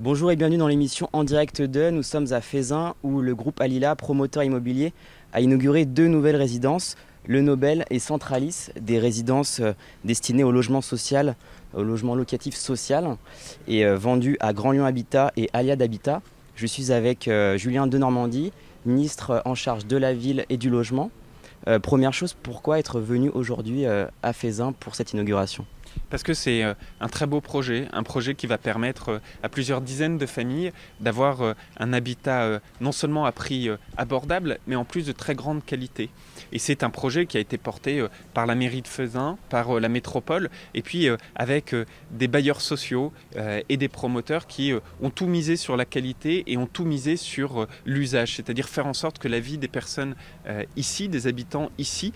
Bonjour et bienvenue dans l'émission En direct de. Nous sommes à Feyzin où le groupe Alila, promoteur immobilier, a inauguré 2 nouvelles résidences, le Nobel et Centralis, des résidences destinées au logement social, au logement locatif social et vendues à Grand Lyon Habitat et Aliade Habitat. Je suis avec Julien Denormandie, ministre en charge de la ville et du logement. Première chose, pourquoi être venu aujourd'hui à Feyzin pour cette inauguration ? Parce que c'est un très beau projet, un projet qui va permettre à plusieurs dizaines de familles d'avoir un habitat non seulement à prix abordable, mais en plus de très grande qualité. Et c'est un projet qui a été porté par la mairie de Feyzin, par la métropole, et puis avec des bailleurs sociaux et des promoteurs qui ont tout misé sur la qualité et ont tout misé sur l'usage, c'est-à-dire faire en sorte que la vie des personnes ici, des habitants ici,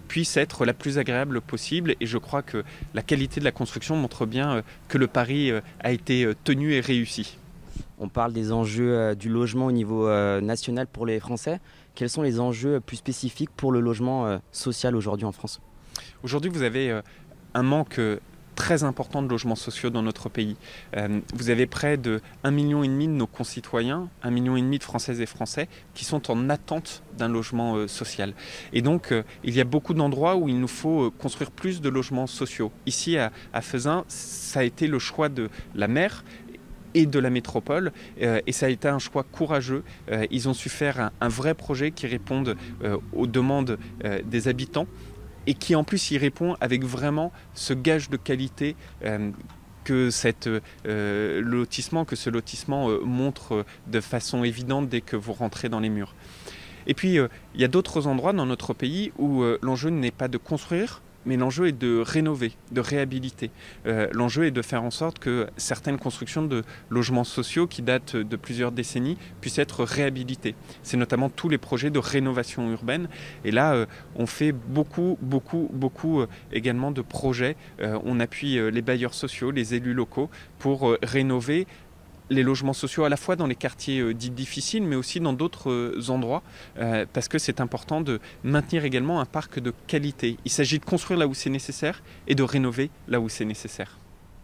puisse être la plus agréable possible. Et je crois que la qualité de la construction montre bien que le pari a été tenu et réussi. On parle des enjeux du logement au niveau national pour les Français. Quels sont les enjeux plus spécifiques pour le logement social aujourd'hui en France ? Aujourd'hui, vous avez un manque très important de logements sociaux dans notre pays. Vous avez près de 1,5 million de nos concitoyens, 1,5 million de Françaises et Français qui sont en attente d'un logement social. Et donc, il y a beaucoup d'endroits où il nous faut construire plus de logements sociaux. Ici, à Feyzin, ça a été le choix de la maire et de la métropole, et ça a été un choix courageux. Ils ont su faire un vrai projet qui réponde aux demandes des habitants, et qui en plus y répond avec vraiment ce gage de qualité que ce lotissement montre de façon évidente dès que vous rentrez dans les murs. Et puis il y a d'autres endroits dans notre pays où l'enjeu n'est pas de construire, mais l'enjeu est de rénover, de réhabiliter. L'enjeu est de faire en sorte que certaines constructions de logements sociaux qui datent de plusieurs décennies puissent être réhabilitées. C'est notamment tous les projets de rénovation urbaine. Et là, on fait beaucoup également de projets. On appuie les bailleurs sociaux, les élus locaux pour rénover les logements sociaux à la fois dans les quartiers dits difficiles, mais aussi dans d'autres endroits, parce que c'est important de maintenir également un parc de qualité. Il s'agit de construire là où c'est nécessaire et de rénover là où c'est nécessaire.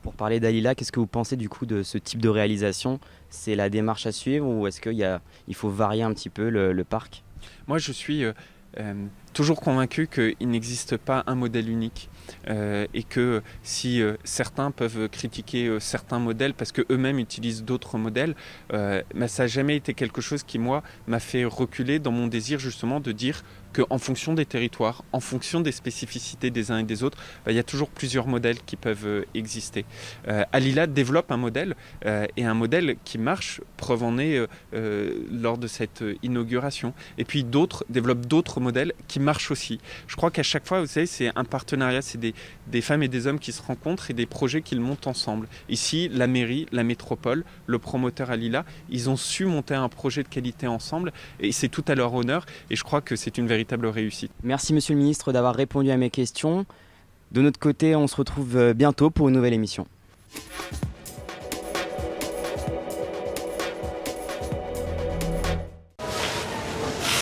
Pour parler d'Alila, qu'est-ce que vous pensez du coup de ce type de réalisation ? C'est la démarche à suivre ou est-ce qu'il faut varier un petit peu le parc ? Moi, je suis toujours convaincu qu'il n'existe pas un modèle unique et que si certains peuvent critiquer certains modèles parce qu'eux-mêmes utilisent d'autres modèles, ça n'a jamais été quelque chose qui, moi, m'a fait reculer dans mon désir justement de dire qu'en fonction des territoires, en fonction des spécificités des uns et des autres, il y a toujours plusieurs modèles qui peuvent exister. Alila développe un modèle et un modèle qui marche, preuve en est lors de cette inauguration. Et puis d'autres développent d'autres modèles qui marchent aussi. Je crois qu'à chaque fois, vous savez, c'est un partenariat, c'est des femmes et des hommes qui se rencontrent et des projets qu'ils montent ensemble. Ici, la mairie, la métropole, le promoteur Alila, ils ont su monter un projet de qualité ensemble et c'est tout à leur honneur et je crois que c'est une véritable réussite. Merci Monsieur le Ministre d'avoir répondu à mes questions. De notre côté, on se retrouve bientôt pour une nouvelle émission.